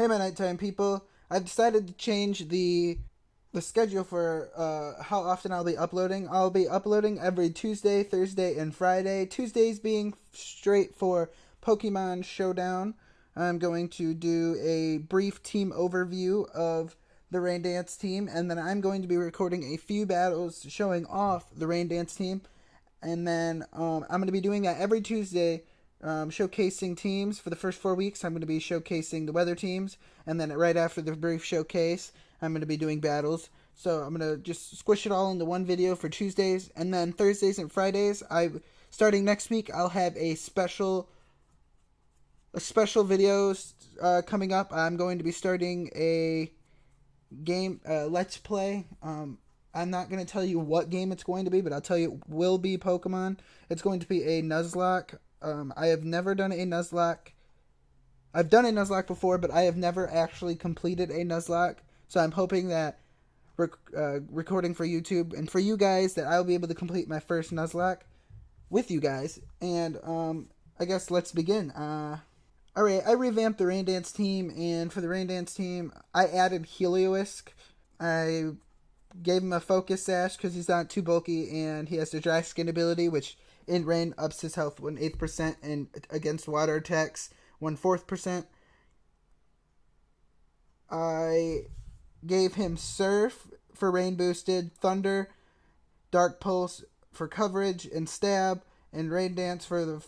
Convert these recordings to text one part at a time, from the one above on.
Hey, my nighttime people. I've decided to change the schedule for how often I'll be uploading. I'll be uploading every Tuesday, Thursday, and Friday. Tuesdays being straight for Pokemon Showdown. I'm going to do a brief team overview of the Rain Dance team, and then I'm going to be recording a few battles showing off the Rain Dance team. And then I'm going to be doing that every Tuesday, showcasing teams. For the first 4 weeks, I'm going to be showcasing the weather teams. And then right after the brief showcase, I'm going to be doing battles. So I'm going to just squish it all into one video for Tuesdays. And then Thursdays and Fridays, starting next week, I'll have a special videos coming up. I'm going to be starting a game, Let's Play. I'm not going to tell you what game it's going to be, but I'll tell you it will be Pokemon. It's going to be a Nuzlocke. I have never done a Nuzlocke. I've done a Nuzlocke before, but I have never actually completed a Nuzlocke. So I'm hoping that recording for YouTube and for you guys that I'll be able to complete my first Nuzlocke with you guys. And I guess let's begin. Alright, I revamped the Rain Dance team, and for the Rain Dance team, I added Heliolisk. I gave him a Focus Sash because he's not too bulky, and he has the Dry Skin ability, which in rain ups his health 1/8%, and against water attacks 1/4%. I gave him Surf for rain boosted, Thunder, Dark Pulse for coverage and stab, and Rain Dance for the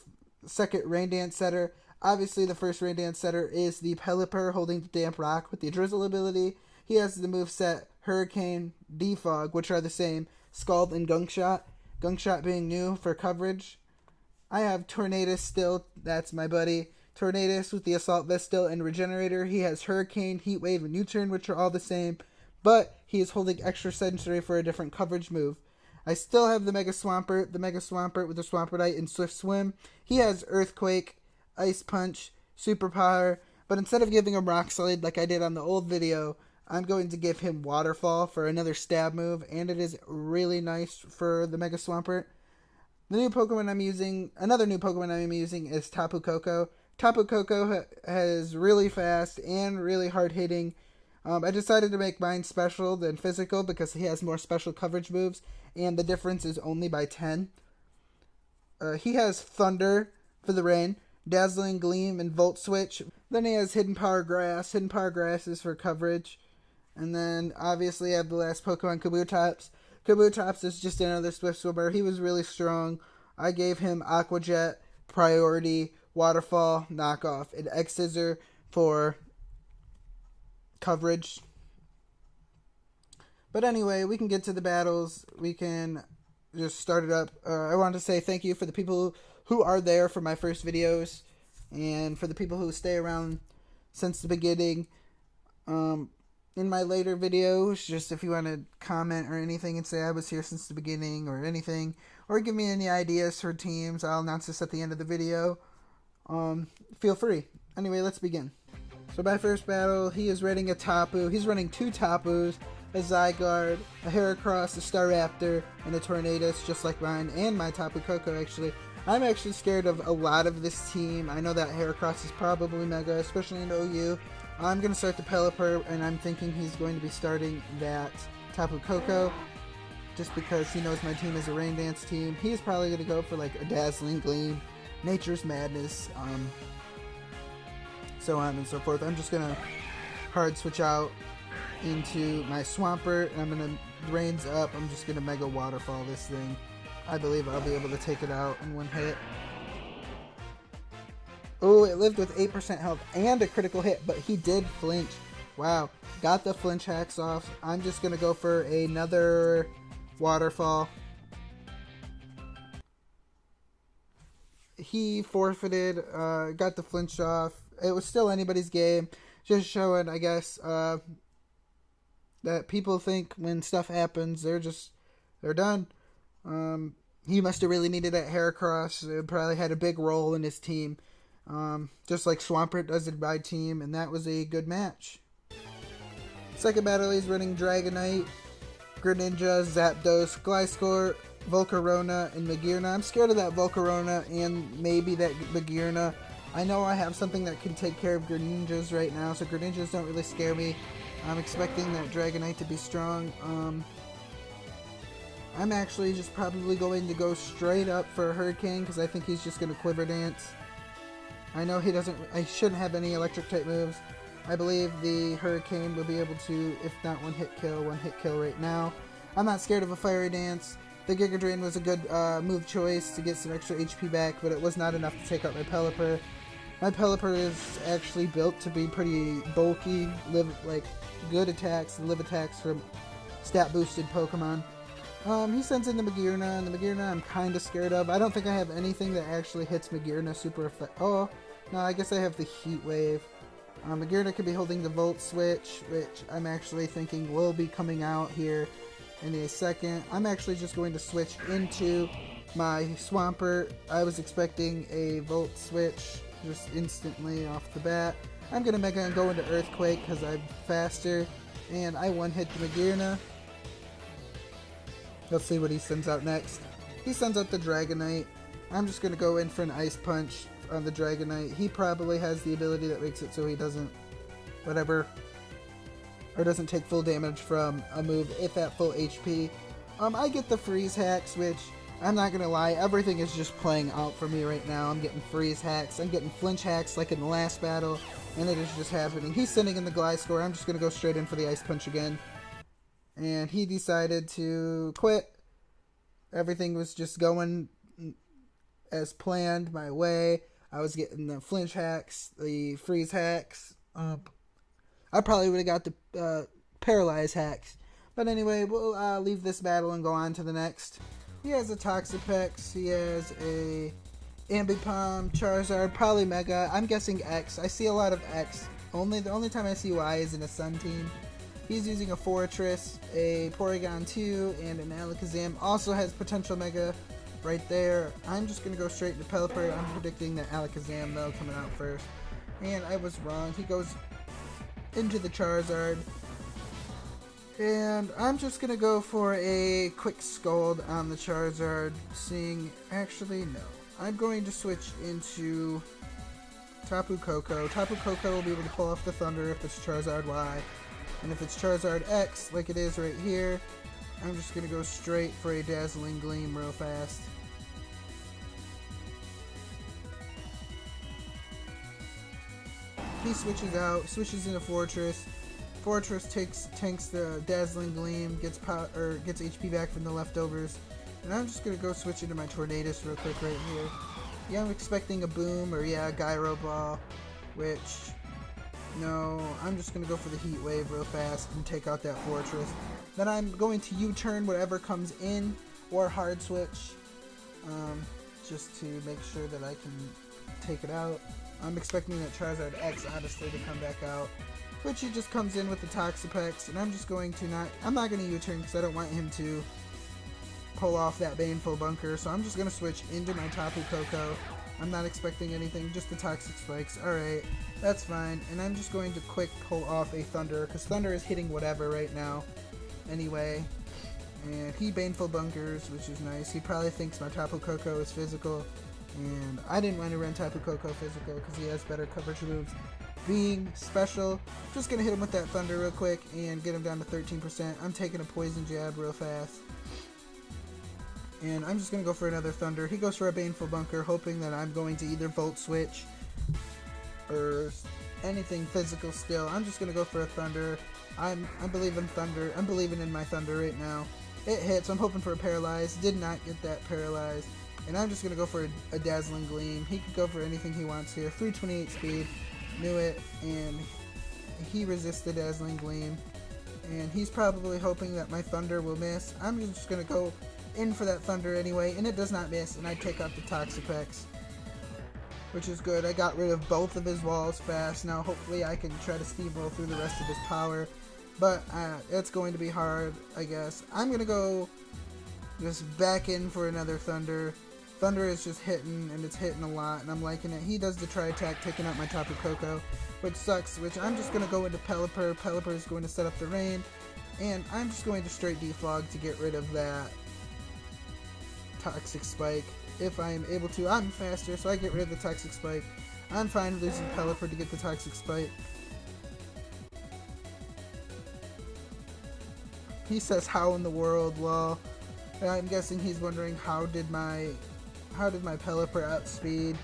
second Rain Dance setter. Obviously, the first Rain Dance setter is the Pelipper holding the Damp Rock with the Drizzle ability. He has the moveset Hurricane, Defog, which are the same, Scald and Gunk Shot. Gunk Shot being new for coverage. I have Tornadus still, that's my buddy. Tornadus with the Assault Vest still and Regenerator. He has Hurricane, Heat Wave, and U-Turn, which are all the same, but he is holding Extra Sensory for a different coverage move. I still have the Mega Swampert with the Swampertite and Swift Swim. He has Earthquake, Ice Punch, Superpower, but instead of giving him Rock Slide like I did on the old video, I'm going to give him Waterfall for another stab move, and it is really nice for the Mega Swampert. Another new Pokemon I'm using is Tapu Koko. Tapu Koko is really fast and really hard hitting. I decided to make mine special than physical because he has more special coverage moves, and the difference is only by 10. He has Thunder for the rain, Dazzling Gleam, and Volt Switch. Then he has Hidden Power Grass. Hidden Power Grass is for coverage. And then, obviously, I have the last Pokemon, Kabutops. Kabutops is just another Swift Swimmer. He was really strong. I gave him Aqua Jet, Priority, Waterfall, Knockoff, and X-Scissor for coverage. But anyway, we can get to the battles. We can just start it up. I want to say thank you for the people who are there for my first videos, and for the people who stay around since the beginning. In my later videos, just if you want to comment or anything and say I was here since the beginning or anything, or give me any ideas for teams, I'll announce this at the end of the video. Feel free. Anyway, let's begin. So my first battle, he is running a Tapu. He's running two Tapus, a Zygarde, a Heracross, a Staraptor, and a Tornadus, just like mine, and my Tapu Koko, actually. I'm actually scared of a lot of this team. I know that Heracross is probably Mega, especially in OU. I'm going to start the Pelipper, and I'm thinking he's going to be starting that Tapu Koko, just because he knows my team is a Rain Dance team. He's probably going to go for like a Dazzling Gleam, Nature's Madness, so on and so forth. I'm just going to hard switch out into my Swampert, and I'm going to Rains up. I'm just going to Mega Waterfall this thing. I believe I'll be able to take it out in one hit. Oh, it lived with 8% health and a critical hit, but he did flinch. Wow, got the flinch hacks off. I'm just going to go for another Waterfall. He forfeited, got the flinch off. It was still anybody's game. Just showing, I guess, that people think when stuff happens, they're done. He must have really needed that Heracross. It probably had a big role in his team. Just like Swampert does in my team, and that was a good match. Second battle, he's running Dragonite, Greninja, Zapdos, Gliscor, Volcarona, and Magearna. I'm scared of that Volcarona and maybe that Magearna. I know I have something that can take care of Greninjas right now, so Greninjas don't really scare me. I'm expecting that Dragonite to be strong. I'm actually just probably going to go straight up for a Hurricane because I think he's just going to Quiver Dance. I know I shouldn't have any electric type moves. I believe the Hurricane will be able to, if not one hit kill right now. I'm not scared of a Fiery Dance. The Giga Drain was a good move choice to get some extra HP back, but it was not enough to take out my Pelipper. My Pelipper is actually built to be pretty bulky, good attacks and live attacks from stat boosted Pokemon. He sends in the Magearna, and the Magearna I'm kind of scared of. I don't think I have anything that actually hits Magearna super effective. Oh, no, I guess I have the Heat Wave. Magearna could be holding the Volt Switch, which I'm actually thinking will be coming out here in a second. I'm actually just going to switch into my Swampert. I was expecting a Volt Switch just instantly off the bat. I'm going to Mega and go into Earthquake because I'm faster, and I one-hit the Magearna. Let's see what he sends out next. He sends out the Dragonite. I'm just going to go in for an Ice Punch on the Dragonite. He probably has the ability that makes it so he doesn't, doesn't take full damage from a move if at full HP. I get the Freeze Hacks, which, I'm not going to lie, everything is just playing out for me right now. I'm getting Freeze Hacks, I'm getting Flinch Hacks like in the last battle, and it is just happening. He's sending in the Gliscor. I'm just going to go straight in for the Ice Punch again. And he decided to quit. Everything was just going as planned my way. I was getting the Flinch Hacks, the Freeze Hacks. I probably would have got the Paralyze Hacks. But anyway, we'll leave this battle and go on to the next. He has a Toxapex. He has a Ambipom, Charizard, probably Mega. I'm guessing X. I see a lot of X. The only time I see Y is in a Sun team. He's using a Fortress, a Porygon 2, and an Alakazam. Also has potential Mega right there. I'm just going to go straight into Pelipper. I'm predicting that Alakazam, though, coming out first. And I was wrong. He goes into the Charizard. And I'm just going to go for a quick Scald on the Charizard. Actually, no. I'm going to switch into Tapu Koko. Tapu Koko will be able to pull off the Thunder if it's Charizard Y. And if it's Charizard X, like it is right here, I'm just going to go straight for a Dazzling Gleam real fast. He switches out, switches into Fortress. Fortress tanks the Dazzling Gleam, gets HP back from the leftovers. And I'm just going to go switch into my Tornadus real quick right here. Yeah, I'm expecting a Boom or Gyro Ball, which... No, I'm just going to go for the Heat Wave real fast and take out that Fortress. Then I'm going to U-turn whatever comes in, or Hard Switch, just to make sure that I can take it out. I'm expecting that Charizard X, honestly, to come back out, which he just comes in with the Toxapex, and I'm just going to I'm not going to U-turn because I don't want him to pull off that Baneful Bunker, so I'm just going to switch into my Tapu Koko. I'm not expecting anything, just the Toxic Spikes. Alright, that's fine. And I'm just going to quick pull off a Thunder, because Thunder is hitting whatever right now. Anyway, and he Baneful Bunkers, which is nice. He probably thinks my Tapu Koko is physical, and I didn't want to run Tapu Koko physical because he has better coverage moves. Being special, just going to hit him with that Thunder real quick and get him down to 13%. I'm taking a Poison Jab real fast. And I'm just going to go for another Thunder. He goes for a Baneful Bunker, hoping that I'm going to either Volt Switch or anything physical still. I'm just going to go for a Thunder. I believe in Thunder. I'm believing in my Thunder right now. It hits. I'm hoping for a Paralyze. Did not get that Paralyze. And I'm just going to go for a Dazzling Gleam. He could go for anything he wants here. 328 speed. Knew it. And he resists the Dazzling Gleam. And he's probably hoping that my Thunder will miss. I'm just going to go in for that Thunder anyway, and it does not miss, and I take out the Toxapex, which is good. I got rid of both of his walls fast. Now hopefully I can try to steamroll through the rest of his power, but it's going to be hard, I guess. I'm going to go just back in for another Thunder. Thunder is just hitting, and it's hitting a lot, and I'm liking it. He does the Tri-Attack, taking out my Tapu Koko, which sucks, which I'm just going to go into Pelipper. Pelipper is going to set up the rain, and I'm just going to straight deflog to get rid of that Toxic Spike if I am able to. I'm faster, so I get rid of the Toxic Spike. I'm fine losing Pelipper to get the Toxic Spike. He says, how in the world? Well, I'm guessing he's wondering how did my Pelipper outspeed.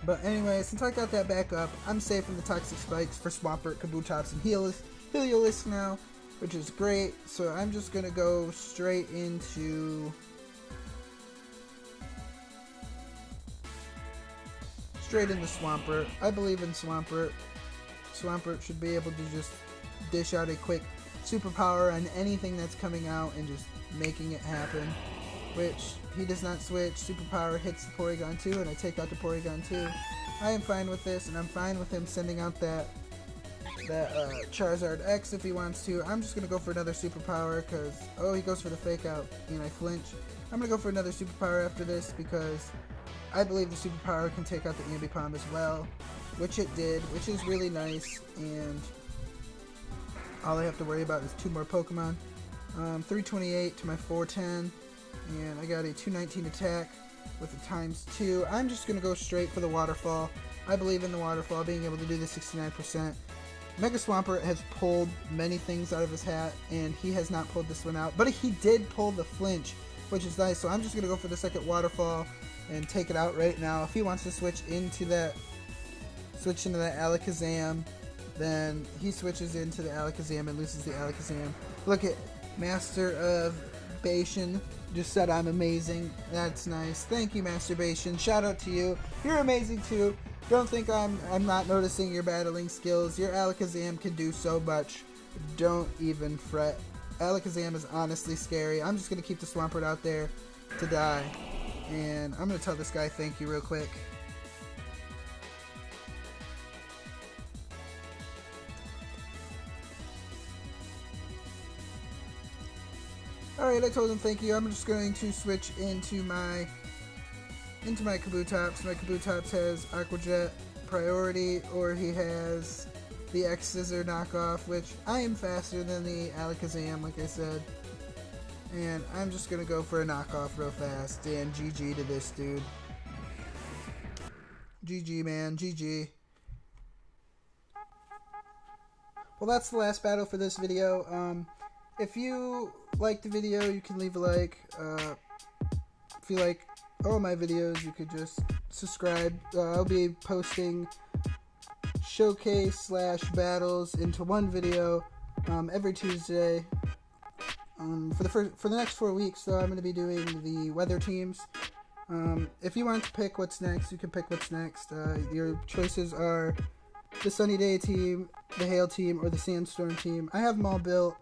But anyway, since I got that back up, I'm safe from the Toxic Spikes for Swampert, Kabutops, and Heliolisk now, which is great. So I'm just going to go straight into Swampert. I believe in Swampert. Swampert should be able to just dish out a quick superpower on anything that's coming out and just making it happen. Which he does not switch. Superpower hits the Porygon 2 and I take out the Porygon 2. I am fine with this, and I'm fine with him sending out that Charizard X if he wants to. I'm just going to go for another superpower because, oh, he goes for the fake out and I flinch. I'm going to go for another superpower after this because I believe the superpower can take out the Ambipom as well, which it did, which is really nice, and all I have to worry about is 2 more Pokemon. 328 to my 410. And I got a 219 attack with a ×2. I'm just going to go straight for the Waterfall. I believe in the Waterfall, being able to do the 69%. Mega Swampert has pulled many things out of his hat, and he has not pulled this one out. But he did pull the flinch, which is nice. So I'm just going to go for the second Waterfall and take it out right now. If he wants to switch into that Alakazam, then he switches into the Alakazam and loses the Alakazam. Look at Masturbation just said I'm amazing. That's nice. Thank you, Masturbation. Shout out to you. You're amazing too. Don't think I'm not noticing your battling skills. Your Alakazam can do so much. Don't even fret. Alakazam is honestly scary. I'm just going to keep the Swampert out there to die. And I'm going to tell this guy thank you real quick. Alright, I told him thank you. I'm just going to switch into my Kabutops. My Kabutops has Aqua Jet priority, or he has the X-Scissor knockoff, which I am faster than the Alakazam, like I said. And I'm just going to go for a knockoff real fast, and GG to this dude. GG, man. GG. Well, that's the last battle for this video. If you liked the video, you can leave a like. If you like all my videos, you could just subscribe. I'll be posting showcase/battles into one video every Tuesday. For the next 4 weeks, though, I'm going to be doing the weather teams. If you want to pick what's next, you can pick what's next. Your choices are the Sunny Day team, the Hail team, or the Sandstorm team. I have them all built,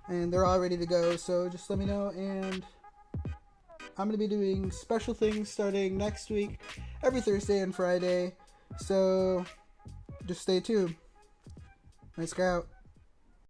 and they're all ready to go, so just let me know. And I'm going to be doing special things starting next week, every Thursday and Friday, so just stay tuned. Nice guy out.